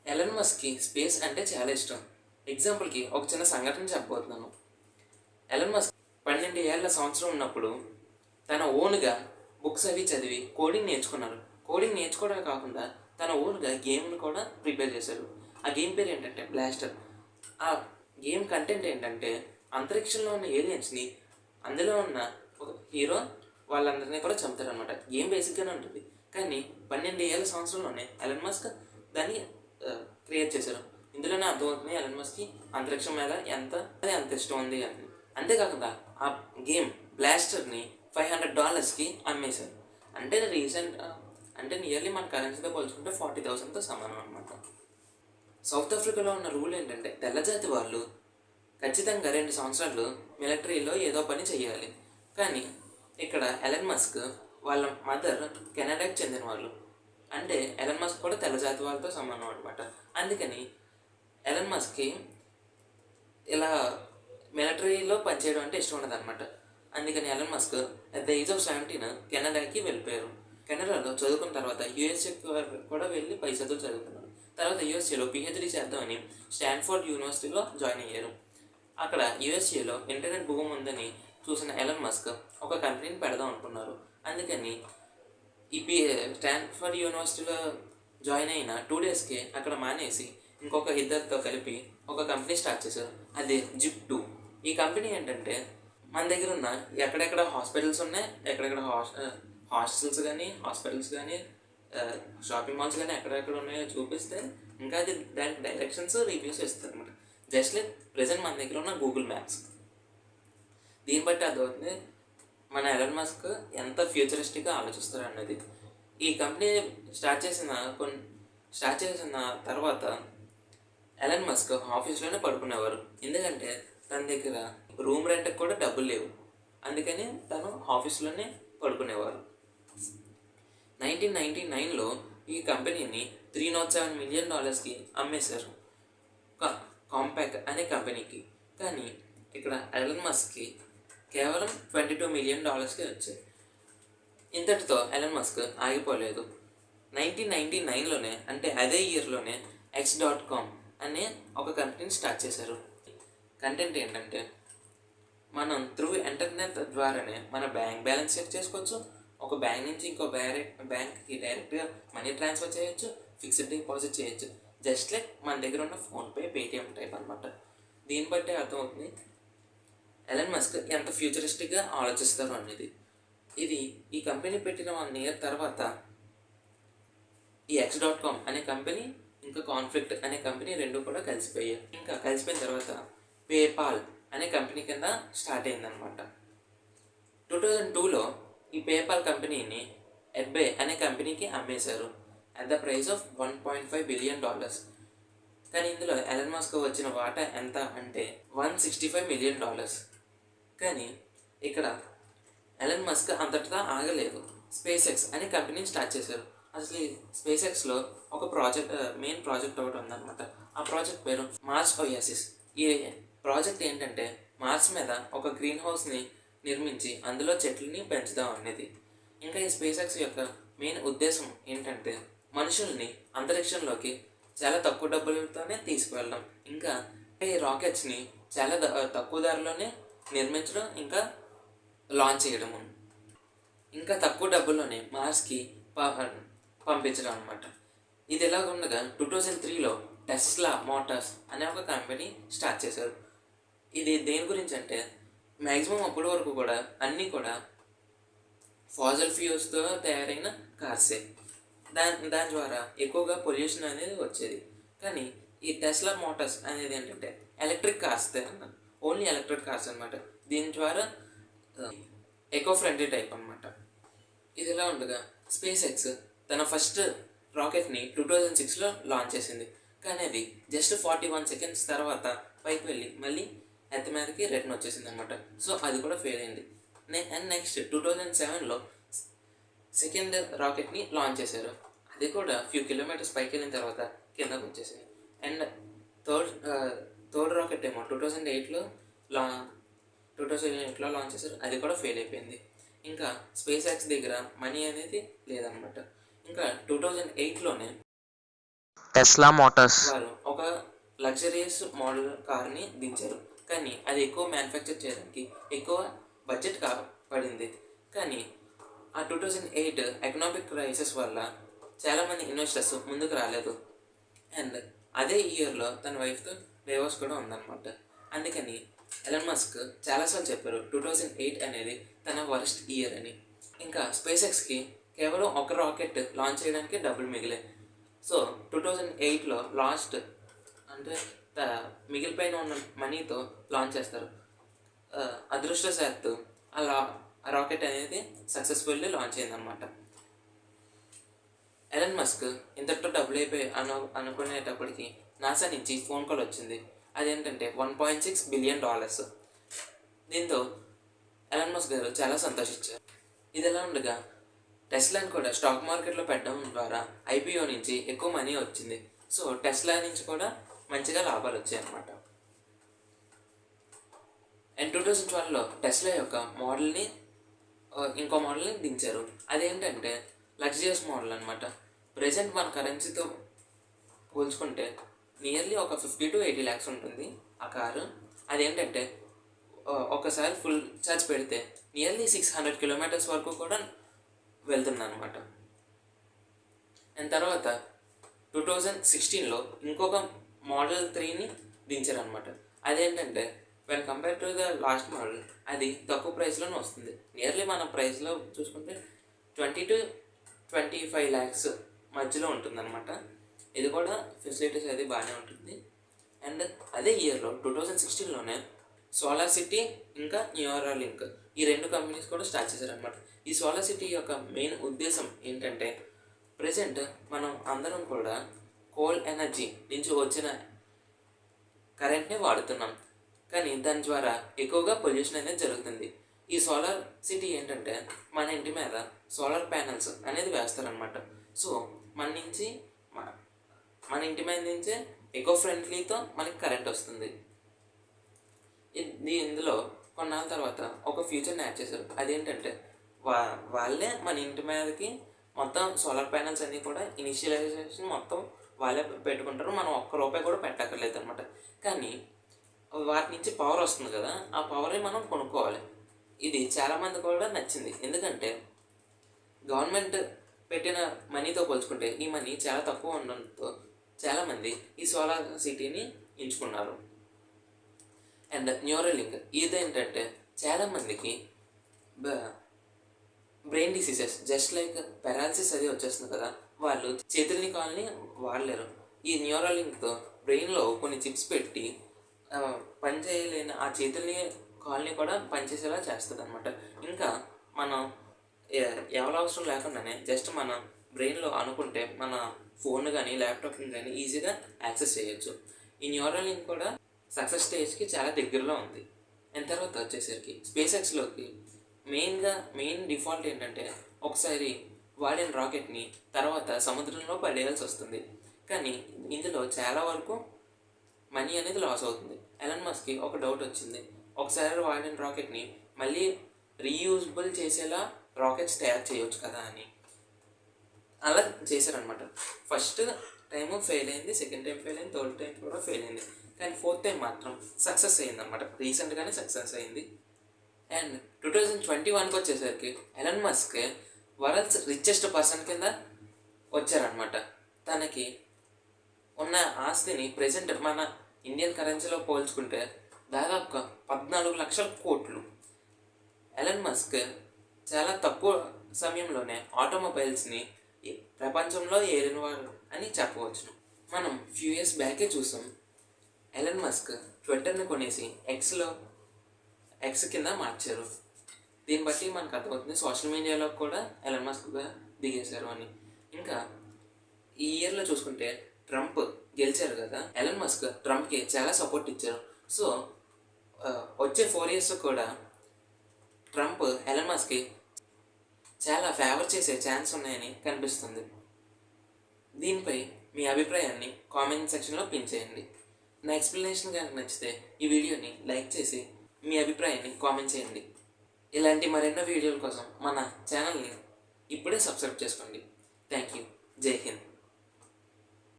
Elon మస్క్‌కి space అంటే చాలా ఇష్టం. ఎగ్జాంపుల్‌కి ఒక చిన్న సంఘటన చెప్పబోతున్నాను. ఎలన్ మస్క్ 12 ఏళ్ల సంవత్సరం ఉన్నప్పుడు తన ఓన్‌గా బుక్స్ అవి చదివి కోడింగ్ నేర్చుకున్నారు. కోడింగ్ నేర్చుకోవడమే కాకుండా తన ఓన్‌గా గేమ్‌ని కూడా ప్రిపేర్ చేశారు. ఆ గేమ్ పేరు ఏంటంటే బ్లాస్టర్. ఆ గేమ్ కంటెంట్ ఏంటంటే అంతరిక్షంలో ఉన్న ఏలియన్స్‌ని అందులో ఉన్న ఒక హీరో వాళ్ళందరిని కూడా చంపుతారనమాట. గేమ్ బేసిక్‌గానే ఉంటుంది. కానీ 12 ఏళ్ల సంవత్సరంలోనే ఎలన్ మస్క్ దాన్ని క్రియేట్ చేశారు. ఇందులోనే అర్థమవుతుంది ఎలన్ మస్క్‌కి అంతరిక్షం మీద ఎంత ఇష్టం ఉంది అని. అంతేకాకుండా ఆ గేమ్ బ్లాస్టర్‌ని $500కి అమ్మేశారు. అంటే నియర్లీ మన కరెన్సీతో పోల్చుకుంటే 40,000తో సమానం అనమాట. సౌత్ ఆఫ్రికాలో ఉన్న రూల్ ఏంటంటే తెల్లజాతి వాళ్ళు ఖచ్చితంగా 2 సంవత్సరాలు మిలిటరీలో ఏదో పని చేయాలి. కానీ ఇక్కడ ఎలన్ మస్క్ వాళ్ళ మదర్ కెనడాకి చెందిన వాళ్ళు. అంటే ఎలన్ మస్క్ కూడా తెల్లజాతి వాళ్ళతో సమానం అనమాట. అందుకని ఎలన్ మస్క్‌కి ఇలా మిలిటరీలో పనిచేయడం అంటే ఇష్టం ఉండదనమాట. అందుకని Elon Musk at the age of 17 కెనడాకి వెళ్ళిపోయారు. కెనడాలో చదువుకున్న తర్వాత యూఎస్ఏకి కూడా వెళ్ళి పై చదువులు చదువుకున్నారు. తర్వాత యూఎస్ఏలో పీహెచ్డీ చేద్దామని స్టాన్ఫోర్డ్ యూనివర్సిటీలో జాయిన్ అయ్యారు. అక్కడ యూఎస్ఏలో ఇంటర్నెట్ భూమి ఉందని చూసిన ఎలన్ మస్క్ ఒక కంపెనీని పెడదాం అనుకున్నారు. అందుకని ఈ స్టాన్ఫర్డ్ యూనివర్సిటీలో జాయిన్ అయిన 2 డేస్కే అక్కడ మానేసి ఇంకొక ఇద్దరితో కలిపి ఒక కంపెనీ స్టార్ట్ చేశారు. అదే జిప్2. ఈ కంపెనీ ఏంటంటే మన దగ్గర ఉన్న ఎక్కడెక్కడ హాస్పిటల్స్ ఉన్నాయి, ఎక్కడెక్కడ హాస్టల్స్ కానీ, హాస్పిటల్స్ కానీ, షాపింగ్ మాల్స్ కానీ ఎక్కడెక్కడ ఉన్నాయో చూపిస్తే ఇంకా అది దానికి డైరెక్షన్స్ రివ్యూస్ ఇస్తారు అనమాట. జస్ట్ లైక్ ప్రెజెంట్ మన దగ్గర ఉన్న గూగుల్ మ్యాప్స్. దీన్ని బట్టి అర్థమవుతుంది మన ఎలన్ మస్క్ ఎంత ఫ్యూచరిస్టిక్గా ఆలోచిస్తారు అన్నది. ఈ కంపెనీ స్టార్ట్ చేసిన తర్వాత ఎలన్ మస్క్ ఆఫీస్లోనే పడుకునేవారు. ఎందుకంటే తన దగ్గర రూమ్ రెంట్కి కూడా డబ్బులు లేవు. అందుకని తను ఆఫీస్లోనే పడుకునేవారు. 1999లో ఈ కంపెనీని $307 మిలియన్ అమ్మేశారు కాంపాక్ అనే కంపెనీకి. కానీ ఇక్కడ ఎలన్ మస్క్కి కేవలం $22 మిలియన్ వచ్చాయి. ఇంతటితో ఎలన్ మస్క్ ఆగిపోలేదు. 1999లోనే అంటే అదే ఇయర్లోనే x.com అనే ఒక కంపెనీని స్టార్ట్ చేశారు. కంటెంట్ ఏంటంటే మనం త్రూ ఇంటర్నెట్ ద్వారానే మన బ్యాంక్ బ్యాలెన్స్ చెక్ చేసుకోవచ్చు, ఒక బ్యాంక్ నుంచి ఇంకో బ్యాంక్కి డైరెక్ట్గా మనీ ట్రాన్స్ఫర్ చేయొచ్చు, ఫిక్స్డ్ డిపాజిట్ చేయొచ్చు. జస్ట్ లైక్ మన దగ్గర ఉన్న ఫోన్పే, పేటిఎం టైప్ అనమాట. దీన్ని బట్టి అర్థమవుతుంది ఎలన్ మస్క్ ఎంత ఫ్యూచరిస్టిక్గా ఆలోచిస్తారు అనేది. ఈ కంపెనీ పెట్టిన 1 ఇయర్ తర్వాత ఈ x.com అనే కంపెనీ ఇంకా కాన్ఫ్లిక్ట్ అనే కంపెనీ రెండు కూడా కలిసిపోయాయి. ఇంకా కలిసిపోయిన తర్వాత పేపాల్ అనే కంపెనీ కింద స్టార్ట్ అయిందనమాట. 2002లో ఈ పేపాల్ కంపెనీని ఎడ్బే అనే కంపెనీకి అమ్మేశారు at the price of $1.5 billion. కానీ ఇందులో ఎలన్ మస్క్ వచ్చిన వాటా ఎంత అంటే $165 మిలియన్. కానీ ఇక్కడ ఎలన్ మస్క్ అంతటితో ఆగలేదు. స్పేస్ ఎక్స్ అనే కంపెనీని స్టార్ట్ చేశారు. అసలు ఈ స్పేస్ ఎక్స్లో ఒక మెయిన్ ప్రాజెక్ట్ ఒకటి ఉందన్నమాట. ఆ ప్రాజెక్ట్ పేరు మార్స్ ఒయాసిస్. ఈ ప్రాజెక్ట్ ఏంటంటే మార్స్ మీద ఒక గ్రీన్ హౌస్ని నిర్మించి అందులో చెట్లని పెంచుదాం అనేది. ఇంకా ఈ స్పేస్ ఎక్స్ యొక్క మెయిన్ ఉద్దేశం ఏంటంటే మనుషుల్ని అంతరిక్షంలోకి చాలా తక్కువ డబ్బులతోనే తీసుకువెళ్ళడం, ఇంకా ఈ రాకెట్స్ని చాలా తక్కువ ధరలోనే నిర్మించడం, ఇంకా లాంచ్ చేయడము, ఇంకా తక్కువ డబ్బుల్లోనే మార్స్కి పంపించడం అనమాట. ఇది ఎలాగ ఉండగా 2003లో టెస్లా మోటార్స్ అనే ఒక కంపెనీ స్టార్ట్ చేశారు. ఇది దేని గురించి అంటే మ్యాక్సిమం అప్పటి వరకు కూడా అన్నీ కూడా ఫాజల్ ఫ్యూల్స్తో తయారైన కార్సే. దాని ద్వారా ఎక్కువగా పొల్యూషన్ అనేది వచ్చేది. కానీ ఈ టెస్లా మోటార్స్ అనేది ఏంటంటే electric cars, only electric cars అనమాట. దీని ద్వారా ఎకో ఫ్రెండ్లీ టైప్ అనమాట. ఇది ఎలా ఉండగా స్పేస్ ఎక్స్ తన ఫస్ట్ రాకెట్ని 2006లో లాంచ్ చేసింది. కానీ అది జస్ట్ 41 సెకండ్స్ తర్వాత పైకి వెళ్ళి మళ్ళీ ఎర్త్ మీదకి రిటర్న్ వచ్చేసింది అనమాట. సో అది కూడా ఫెయిల్ అయింది. అండ్ నెక్స్ట్ 2007లో సెకండ్ రాకెట్ని లాంచ్ చేశారు. అది కూడా ఫ్యూ కిలోమీటర్స్ పైకి వెళ్ళిన తర్వాత కిందకు వచ్చేసింది. అండ్ థర్డ్ రాకెట్ ఏమో 2008లో లాంచ్ చేశారు. అది కూడా ఫెయిల్ అయిపోయింది. ఇంకా స్పేస్ ఎక్స్ దగ్గర మనీ అనేది లేదనమాట. ఇంకా 2008లోనే టెస్లా మోటార్స్ వారు ఒక లగ్జరియస్ మోడల్ కార్ని దించారు. కానీ అది ఎక్కువ మ్యానుఫ్యాక్చర్ చేయడానికి ఎక్కువ బడ్జెట్ పడింది. కానీ ఆ 2008 ఎకనామిక్ క్రైసిస్ వల్ల చాలామంది ఇన్వెస్టర్స్ ముందుకు రాలేదు. అండ్ అదే ఇయర్లో తన వైఫ్తో డైవోర్స్ కూడా ఉందన్నమాట. అందుకని ఎలన్ మస్క్ చాలాసార్లు చెప్పారు 2008 అనేది తన వరస్ట్ ఇయర్ అని. ఇంకా స్పేస్ ఎక్స్కి కేవలం ఒక రాకెట్ లాంచ్ చేయడానికి డబ్బులు మిగిలాయి. సో 2008లో లాస్ట్ అంటే మిగిలిపోయిన ఉన్న మనీతో లాంచ్ చేస్తారు. అదృష్టశాత్తు అలా ఆ రాకెట్ అనేది సక్సెస్ఫుల్లీ లాంచ్ అయిందనమాట. ఎలన్ మస్క్ ఇంతటితో డబ్బులు అయిపోయి అనుకునేటప్పటికి నాసా నుంచి ఫోన్ కాల్ వచ్చింది. అదేంటంటే $1.6 బిలియన్. దీంతో ఎలన్ మస్క్ గారు చాలా సంతోషించారు. ఇది ఎలా ఉండగా టెస్లాని కూడా స్టాక్ మార్కెట్లో పెట్టడం ద్వారా ఐపీఓ నుంచి ఎక్కువ మనీ వచ్చింది. సో టెస్లా నుంచి కూడా మంచిగా లాభాలు వచ్చాయి అన్నమాట. అండ్ 2012లో టెస్లా యొక్క మోడల్ని ఇంకో మోడల్ని దించారు. అదేంటంటే లగ్జరియస్ మోడల్ అనమాట. ప్రజెంట్ మన కరెన్సీతో పోల్చుకుంటే నియర్లీ ఒక 50 to 80 lakhs ఉంటుంది ఆ కారు. అదేంటంటే ఒకసారి ఫుల్ ఛార్జ్ పెడితే నియర్లీ 600 kilometers వరకు కూడా వెళ్తుంది అనమాట. అండ్ తర్వాత 2016లో ఇంకొక మోడల్ 3ని దించారనమాట. అదేంటంటే when compare to the last model అది తక్కువ ప్రైస్లోనే వస్తుంది. నియర్లీ మన ప్రైస్లో చూసుకుంటే 20 to 25 lakhs మధ్యలో ఉంటుందన్నమాట. ఇది కూడా ఫెసిలిటీస్ అది బాగానే ఉంటుంది. అండ్ అదే ఇయర్లో 2016లోనే సోలార్ సిటీ ఇంకా న్యూరాలింక్ ఈ 2 కంపెనీస్ కూడా స్టార్ట్ చేశారనమాట. ఈ సోలార్ సిటీ యొక్క మెయిన్ ఉద్దేశం ఏంటంటే ప్రజెంట్ మనం అందరం కూడా కోల్ ఎనర్జీ నుంచి వచ్చిన కరెంట్ని వాడుతున్నాం. కానీ దాని ద్వారా ఎక్కువగా పొల్యూషన్ అనేది జరుగుతుంది. ఈ సోలార్ సిటీ ఏంటంటే మన ఇంటి మీద సోలార్ ప్యానల్స్ అనేది వేస్తారనమాట. సో మన ఇంటి మీద నుంచే ఎకో ఫ్రెండ్లీతో మనకి కరెంట్ వస్తుంది. ఇందులో కొన్నాళ్ళ తర్వాత ఒక ఫ్యూచర్ని యాడ్ చేశారు. అదేంటంటే వాళ్ళే మన ఇంటి మీదకి మొత్తం సోలార్ ప్యానల్స్ అన్నీ కూడా ఇనిషియలైజేషన్ మొత్తం వాళ్ళే పెట్టుకుంటారు. మనం ₹1 కూడా పెట్టక్కర్లేదు అనమాట. కానీ వాటి నుంచి పవర్ వస్తుంది కదా, ఆ పవర్ని మనం కొనుక్కోవాలి. ఇది చాలామంది కూడా నచ్చింది. ఎందుకంటే గవర్నమెంట్ పెట్టిన మనీతో పోల్చుకుంటే ఈ మనీ చాలా తక్కువ ఉండడంతో చాలామంది ఈ సోలార్ సిటీని ఎంచుకున్నారు. అండ్ న్యూరోలింక్ ఇదేంటంటే చాలామందికి brain diseases just like paralysis అది వచ్చేస్తుంది కదా, వాళ్ళు చేతుల్ని కాల్ని వాడలేరు. ఈ న్యూరోలింక్తో బ్రెయిన్లో కొన్ని చిప్స్ పెట్టి పనిచేయలేని ఆ చేతుల్ని కాల్ని కూడా పనిచేసేలా చేస్తుంది అనమాట. ఇంకా మనం ఎవరి అవసరం లేకుండానే జస్ట్ మన బ్రెయిన్లో అనుకుంటే మన ఫోన్ కానీ ల్యాప్టాప్ని కానీ ఈజీగా యాక్సెస్ చేయొచ్చు. ఈ న్యూరోలింక్ కూడా సక్సెస్ స్టేజ్కి చాలా దగ్గరలో ఉంది. అండ్ తర్వాత వచ్చేసరికి స్పేస్ ఎక్స్లోకి మెయిన్ డిఫాల్ట్ ఏంటంటే ఒకసారి వాడిన రాకెట్ని తర్వాత సముద్రంలో పడేయాల్సి వస్తుంది. కానీ ఇందులో చాలా వరకు మనీ అనేది లాస్ అవుతుంది. ఎలన్ మస్క్కి ఒక డౌట్ వచ్చింది, ఒకసారి వాడిన రాకెట్ని మళ్ళీ రీయూజబుల్ చేసేలా రాకెట్స్ తయారు చేయవచ్చు కదా అని. అలా చేశారనమాట. ఫస్ట్ టైము ఫెయిల్ అయింది, సెకండ్ టైం ఫెయిల్ అయింది, థర్డ్ టైం కూడా ఫెయిల్ అయింది. కానీ ఫోర్త్ టైం మాత్రం సక్సెస్ అయింది అనమాట. రీసెంట్గానే సక్సెస్ అయింది. అండ్ 2021కి వచ్చేసరికి Elon Musk world's richest person కింద వచ్చారనమాట. తనకి ఉన్న ఆస్తిని ప్రజెంట్ మన ఇండియన్ కరెన్సీలో పోల్చుకుంటే దాదాపుగా 14 లక్షల కోట్లు. ఎలన్ మస్క్ చాలా తక్కువ సమయంలోనే ఆటోమొబైల్స్ని ప్రపంచంలో ఏలినవారు అని చెప్పవచ్చును. మనం ఫ్యూ ఇయర్స్ బ్యాకే చూసాం. ఎలన్ మస్క్ ట్విట్టర్ని కొనేసి ఎక్స్ కింద మార్చారు. దీన్ని బట్టి మనకు అర్థమవుతుంది సోషల్ మీడియాలో కూడా ఎలన్ మస్క్గా దిగేశారు అని. ఇంకా ఈ ఇయర్లో చూసుకుంటే ట్రంప్ గెలిచారు కదా, ఎలన్ మస్క్ ట్రంప్కి చాలా సపోర్ట్ ఇచ్చారు. సో వచ్చే 4 years కూడా ట్రంప్ ఎలన్ మస్క్కి చాలా ఫేవర్ చేసే ఛాన్స్ ఉన్నాయని కనిపిస్తుంది. దీనిపై మీ అభిప్రాయాన్ని కామెంట్ సెక్షన్లో పిన్ చేయండి. నా ఎక్స్ప్లెనేషన్ కనుక నచ్చితే ఈ వీడియోని లైక్ చేసి మీ అభిప్రాయాన్ని కామెంట్ చేయండి. ఇలాంటి మరెన్నో వీడియోల కోసం మన ఛానల్ని ఇప్పుడే సబ్స్క్రైబ్ చేసుకోండి. Thank you. జై హింద్.